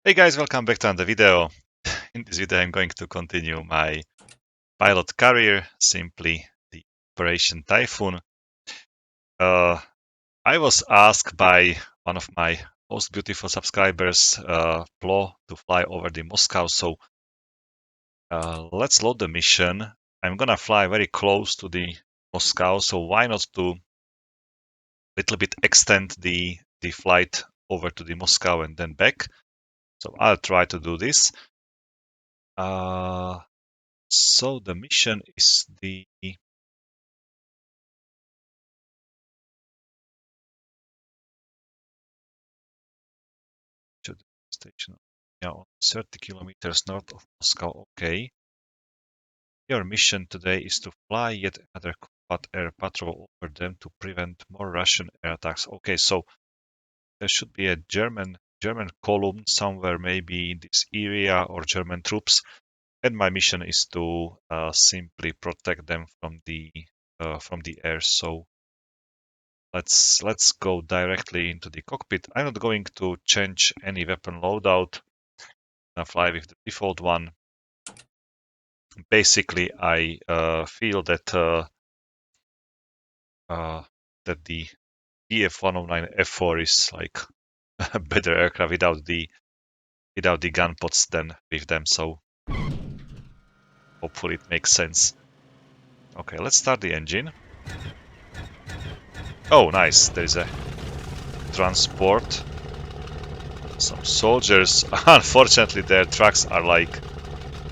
Hey guys, welcome back to another video. In this video I'm going to continue my pilot career, simply the Operation Typhoon. I was asked by one of my most beautiful subscribers, Plo, to fly over the Moscow, so let's load the mission. I'm gonna fly very close to the Moscow, so why not to little bit extend the flight over to the Moscow and then back. So I'll try to do this. So the mission is the to the station, yeah, 30 kilometers north of Moscow. Okay. Your mission today is to fly yet another combat air patrol over them to prevent more Russian air attacks. Okay, so there should be a German column somewhere, maybe in this area, or German troops, and my mission is to simply protect them from the air. So let's go directly into the cockpit. I'm not going to change any weapon loadout. I'm gonna fly with the default one. Basically, I feel that the EF-109 F4 is like a better aircraft without the gun pods than with them. So hopefully it makes sense. Okay, let's start the engine. Oh, nice! There is a transport. Some soldiers. Unfortunately, their trucks are like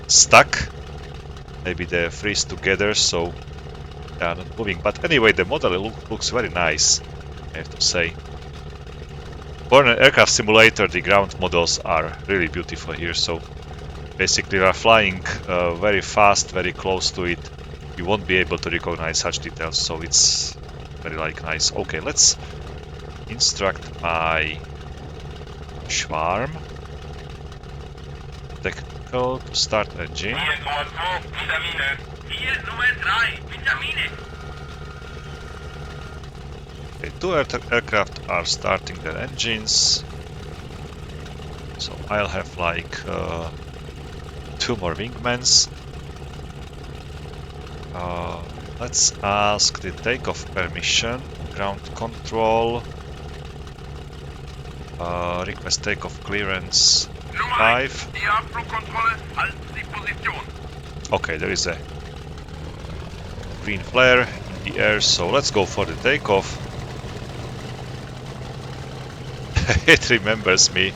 stuck. Maybe they freeze together, so they are not moving. But anyway, the model looks very nice, I have to say. For an aircraft simulator, the ground models are really beautiful here. So basically, we are flying very fast, very close to it. You won't be able to recognize such details, so it's very nice. Okay, let's instruct my Schwarm technical to start engine. Okay, two aircraft are starting their engines, so I'll have like two more wingmans. Let's ask the takeoff permission, ground control, request takeoff clearance 5. Okay, there is a green flare in the air, so let's go for the takeoff. It remembers me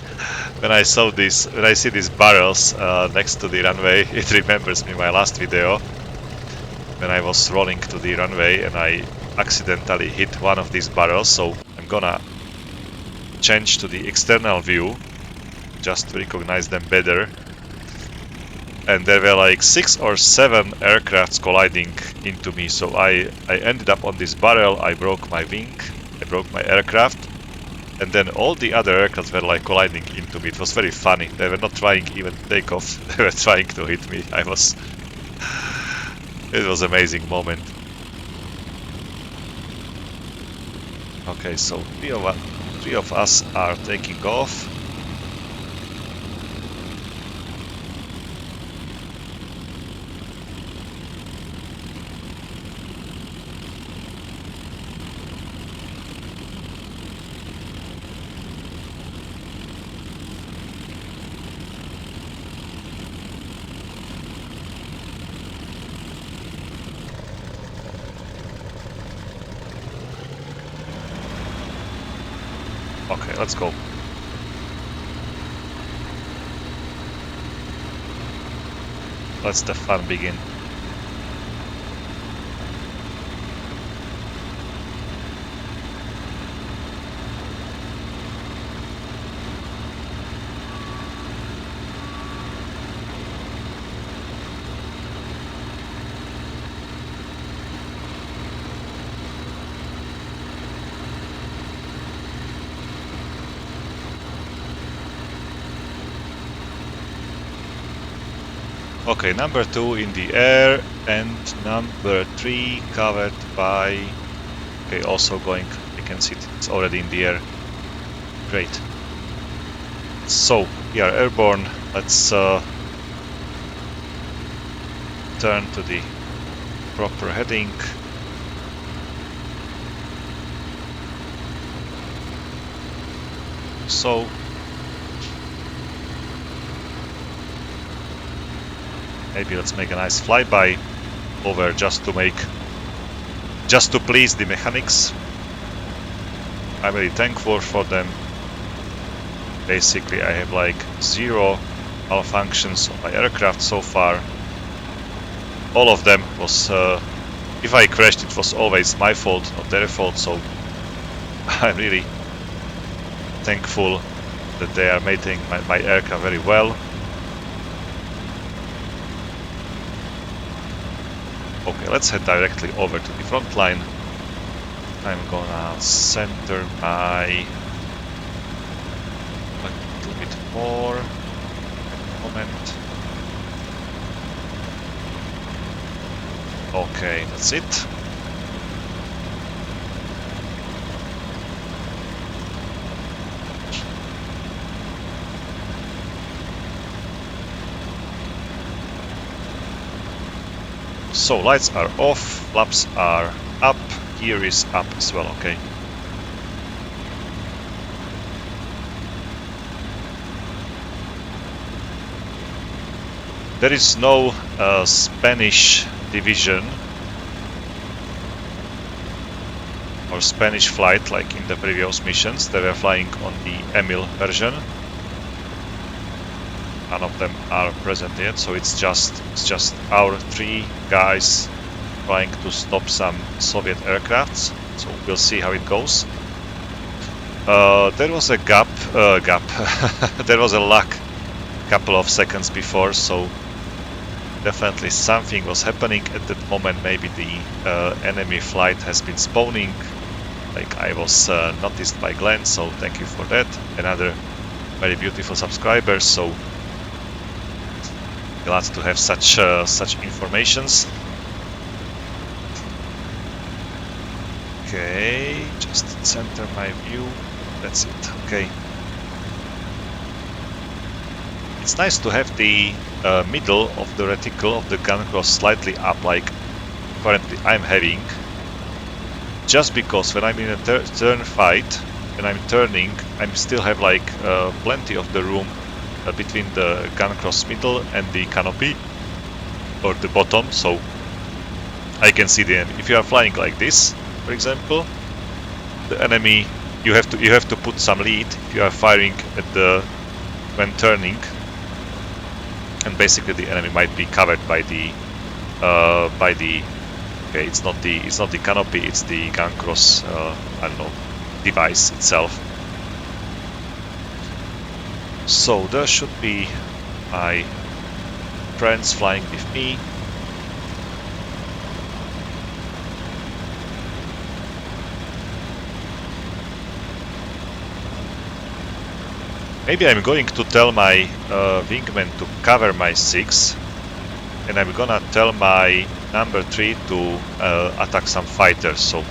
when I see these barrels next to the runway. It remembers me my last video when I was rolling to the runway and I accidentally hit one of these barrels. So I'm gonna change to the external view just to recognize them better. And there were like 6 or 7 aircrafts colliding into me. So I ended up on this barrel. I broke my wing. I broke my aircraft. And then all the other aircraft were like colliding into me. It was very funny. They were not trying even to take off. They were trying to hit me. It was an amazing moment. Okay, so three of us are taking off. Okay, let's go. Let's the fun begin. Okay, number 2 in the air and number 3 covered by... Okay, also going, you can see it's already in the air. Great. So we are airborne. Let's turn to the proper heading. So maybe let's make a nice flyby over just to please the mechanics. I'm really thankful for them. Basically, I have like 0 malfunctions on my aircraft so far. All of them was, if I crashed, it was always my fault, not their fault, so I'm really thankful that they are making my aircraft very well. Okay, let's head directly over to the front line. I'm gonna center my a little bit more. Moment. Okay, that's it. So lights are off, flaps are up, gear is up as well, okay. There is no Spanish division or Spanish flight like in the previous missions. They were flying on the Emil version. None of them are present yet, so it's just our 3 guys trying to stop some Soviet aircrafts. So we'll see how it goes. There was a gap. There was a lag couple of seconds before, so definitely something was happening at that moment. Maybe the enemy flight has been spawning, like I was noticed by Glenn, so thank you for that. Another very beautiful subscriber, so glad to have such informations. Okay, just center my view. That's it. Okay. It's nice to have the middle of the reticle of the gun cross slightly up, like currently I'm having. Just because when I'm in a turn fight, when I'm turning, I still have like plenty of the room between the gun cross middle and the canopy or the bottom, so I can see the enemy. If you are flying like this, for example, the enemy, you have to put some lead if you are firing at the when turning, and basically the enemy might be covered by the okay, it's not the canopy, it's the gun cross I don't know, device itself. So there should be my friends flying with me. Maybe I'm going to tell my wingman to cover my 6, and I'm gonna tell my number 3 to attack some fighters. So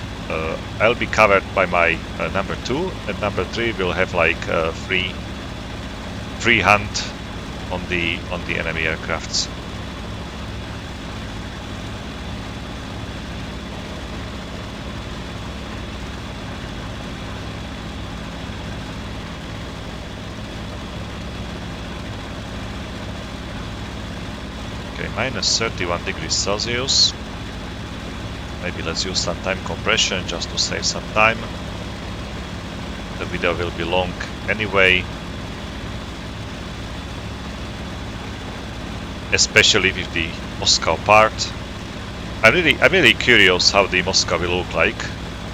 I'll be covered by my number 2, and number 3 will have like free hunt on the enemy aircrafts. Okay, minus 31 degrees Celsius. Maybe let's use some time compression just to save some time. The video will be long anyway, especially with the Moscow part. I'm really curious how the Moscow will look like.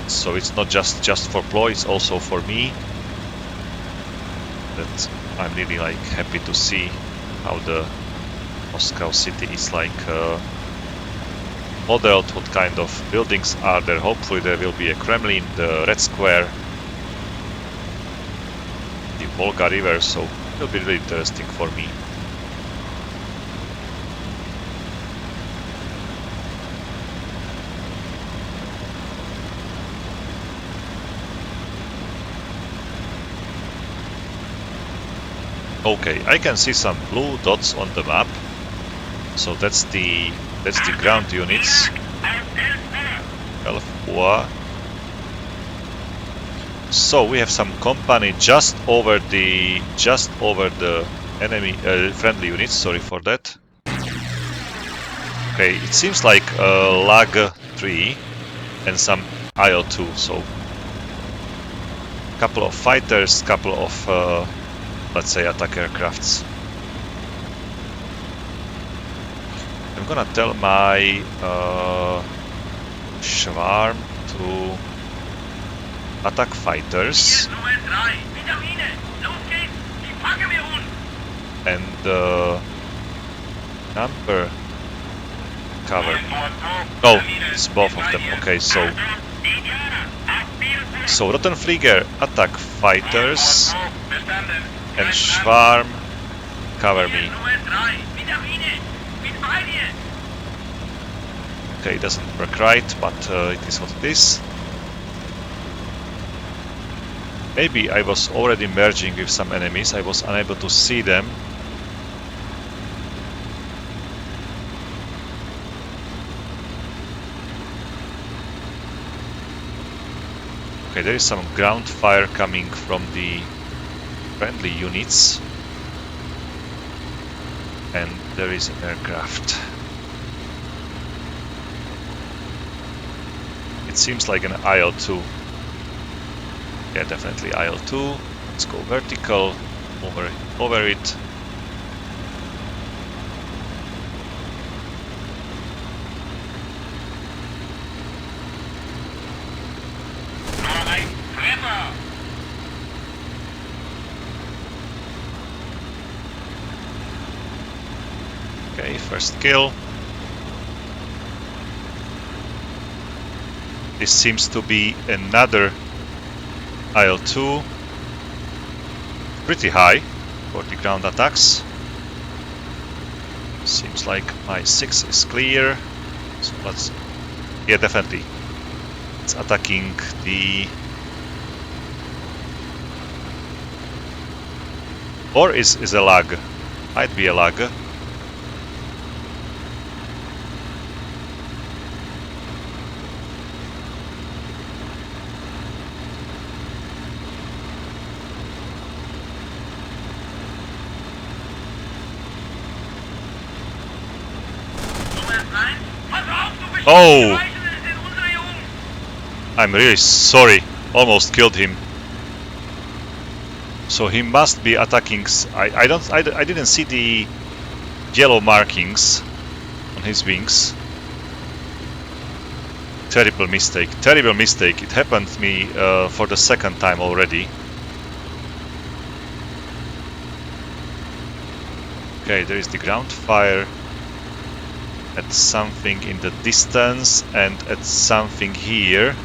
So it's not just for Ploy, it's also for me. That I'm really like happy to see how the Moscow city is like modeled, what kind of buildings are there. Hopefully there will be a Kremlin, the Red Square, the Volga River, so it will be really interesting for me. Okay, I can see some blue dots on the map. So that's the ground units. IL2. So we have some company just over the enemy friendly units. Sorry for that. Okay, it seems like lag 3 and some IL2. So couple of fighters, couple of let's say attack aircrafts. I'm gonna tell my Schwarm to attack fighters and number cover. Oh, it's both of them. Okay, so Rottenflieger attack fighters and Schwarm cover me. Okay, it doesn't work right, but it is what it is. Maybe I was already merging with some enemies, I was unable to see them. Okay, there is some ground fire coming from the friendly units. And there is an aircraft. It seems like an IL2. Yeah, definitely IL2. Let's go vertical, over it. Okay, first kill. This seems to be another IL2. Pretty high for the ground attacks. Seems like my 6 is clear. So let's... yeah, definitely. It's attacking the... or is a lag. Might be a lag. Oh! I'm really sorry. Almost killed him. So he must be attacking. I didn't see the yellow markings on his wings. Terrible mistake. Terrible mistake. It happened to me for the second time already. Okay, there is the ground fire at something in the distance and at something here.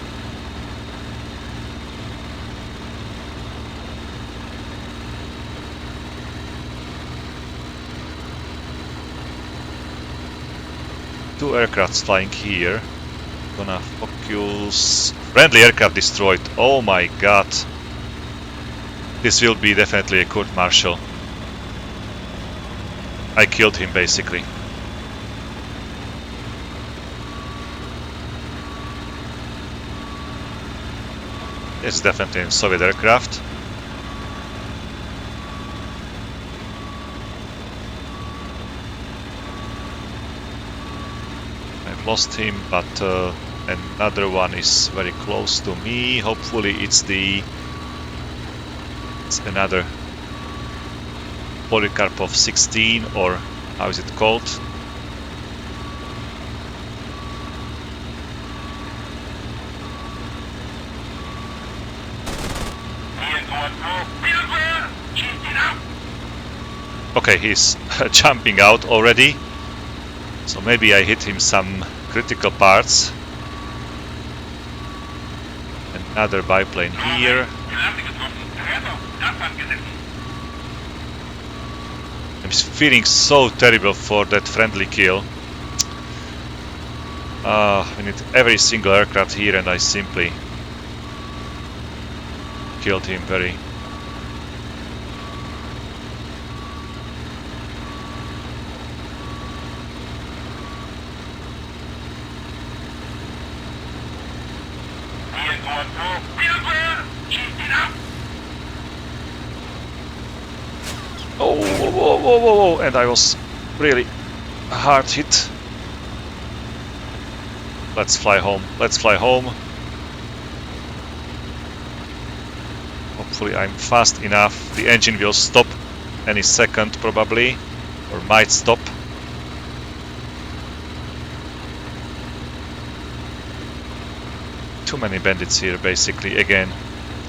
Two aircrafts flying here. Gonna focus. Friendly aircraft destroyed. Oh my god. This will be definitely a court martial. I killed him basically. It's definitely a Soviet aircraft. I've lost him, but another one is very close to me. Hopefully it's another Polikarpov 16, or how is it called? Okay, he's jumping out already. So maybe I hit him some critical parts. Another biplane here. I'm feeling so terrible for that friendly kill. I need every single aircraft here and I simply killed him very... Oh, whoa, whoa, whoa, whoa, whoa. And I was really hard hit. Let's fly home. Let's fly home. Hopefully I'm fast enough. The engine will stop any second probably, or might stop. Too many bandits here basically again.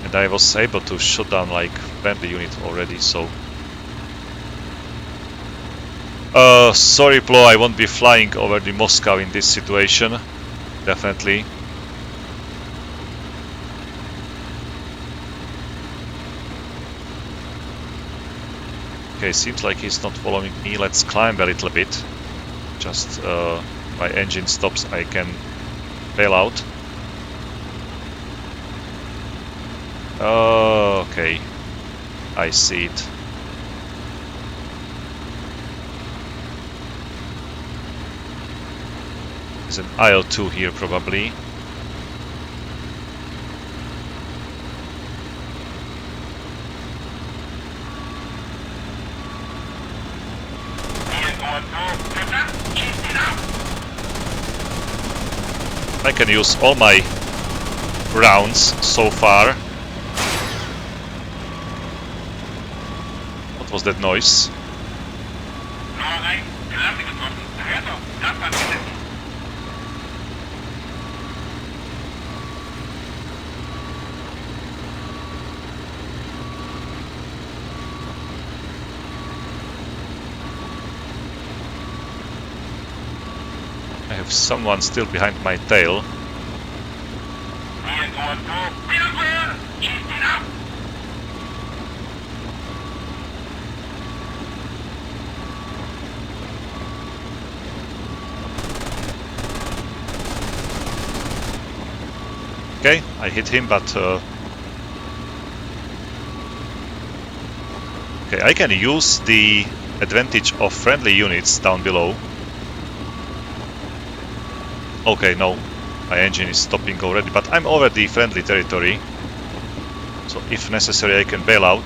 And I was able to shoot down like friendly unit already, so... sorry Plo, I won't be flying over the Moscow in this situation. Definitely. Okay, seems like he's not following me. Let's climb a little bit. Just my engine stops, I can bail out. Okay, I see it. There's an IL2 here probably. I can use all my rounds so far. What was that noise? I have someone still behind my tail. Okay, I hit him, but... okay, I can use the advantage of friendly units down below. Okay, no, my engine is stopping already, but I'm over the friendly territory. So if necessary, I can bail out.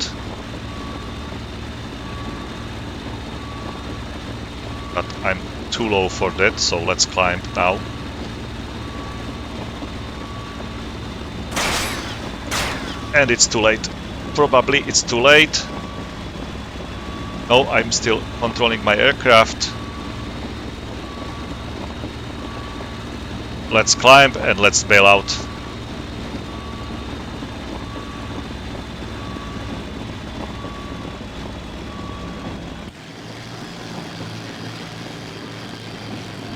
But I'm too low for that, so let's climb now. And it's too late. Probably it's too late. No, I'm still controlling my aircraft. Let's climb and let's bail out.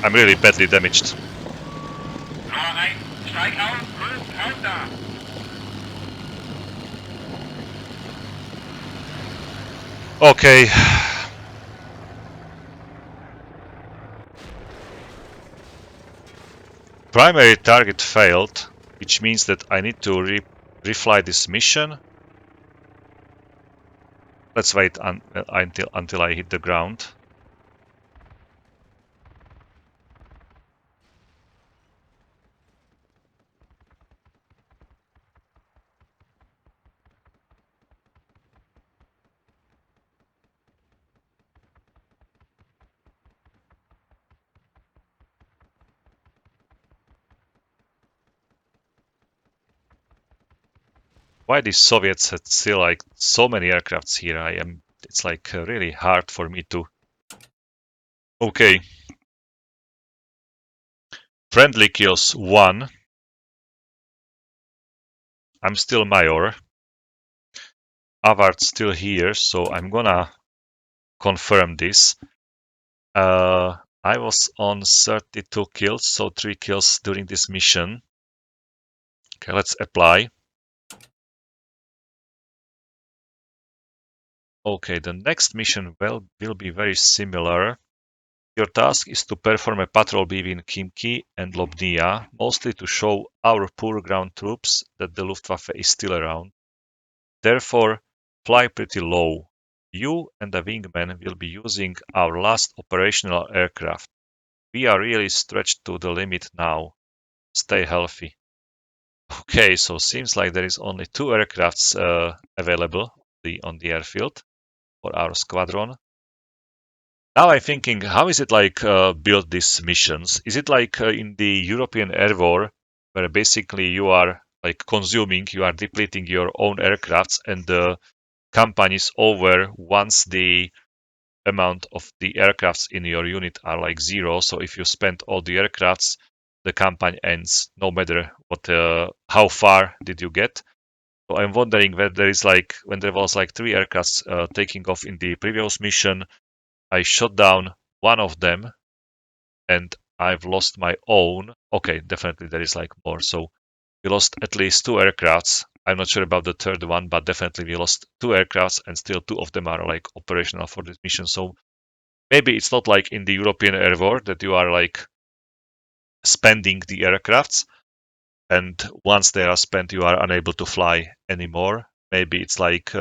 I'm really badly damaged. Okay. Primary target failed, which means that I need to refly this mission. Let's wait until I hit the ground. Why the Soviets had still like so many aircrafts here? It's like really hard for me to... Okay. Friendly kills 1. I'm still Major. Avard's still here, so I'm gonna confirm this. I was on 32 kills, so 3 kills during this mission. Okay, let's apply. Okay, the next mission will be very similar. Your task is to perform a patrol between Khimki and Lobnia, mostly to show our poor ground troops that the Luftwaffe is still around. Therefore, fly pretty low. You and the wingman will be using our last operational aircraft. We are really stretched to the limit now. Stay healthy. Okay, so seems like there is only 2 aircrafts available on the airfield. for our squadron. Now I'm thinking, how is it like build these missions? Is it like in the European Air War, where basically you are like consuming, you are depleting your own aircrafts, and the campaign is over once the amount of the aircrafts in your unit are like zero. So if you spend all the aircrafts, the campaign ends, no matter what, how far did you get. So I'm wondering whether there is like when there was like three aircrafts taking off in the previous mission, I shot down one of them and I've lost my own. Okay, definitely there is like more. So we lost at least two aircrafts. I'm not sure about the third one, but definitely we lost two aircrafts and still two of them are like operational for this mission. So maybe it's not like in the European Air War that you are like spending the aircrafts and once they are spent you are unable to fly anymore. Maybe it's like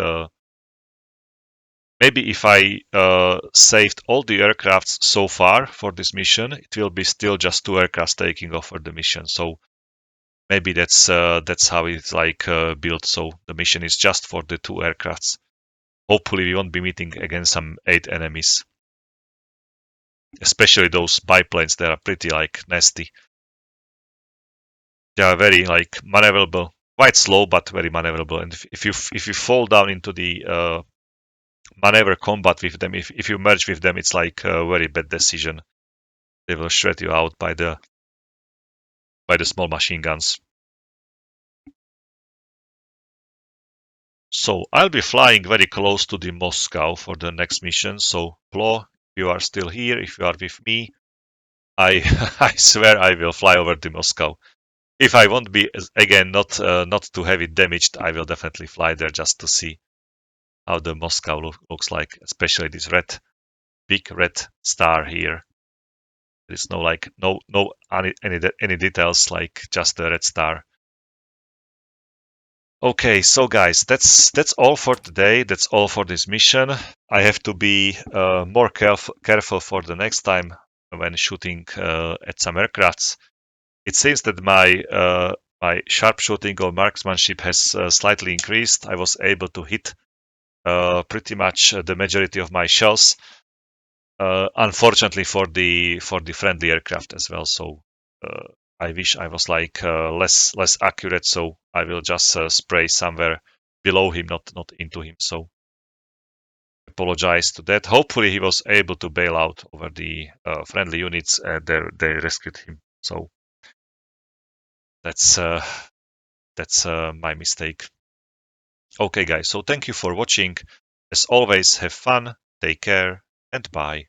maybe if I saved all the aircrafts so far for this mission, it will be still just two aircrafts taking off for the mission. So maybe that's how it's like built. So the mission is just for the two aircrafts. Hopefully, we won't be meeting against some 8 enemies, especially those biplanes. They are pretty like nasty. They are very like maneuverable, quite slow but very maneuverable. And if you fall down into the maneuver combat with them, if you merge with them, it's like a very bad decision. They will shred you out by the small machine guns. So I'll be flying very close to the Moscow for the next mission. So Plo, if you are still here, if you are with me, I I swear I will fly over the Moscow. If I won't be again not too heavy damaged, I will definitely fly there just to see how the Moscow looks like, especially this big red star here. There's no like no any details, like just the red star. Okay, so guys, that's all for today. That's all for this mission. I have to be more careful for the next time when shooting at some aircrafts. It seems that my sharpshooting or marksmanship has slightly increased. I was able to hit pretty much the majority of my shells. Unfortunately for the friendly aircraft as well. So I wish I was like less accurate. So I will just spray somewhere below him, not into him. So apologize to that. Hopefully he was able to bail out over the friendly units. They rescued him. So that's my mistake. Okay, guys. So thank you for watching. As always, have fun, take care, and bye.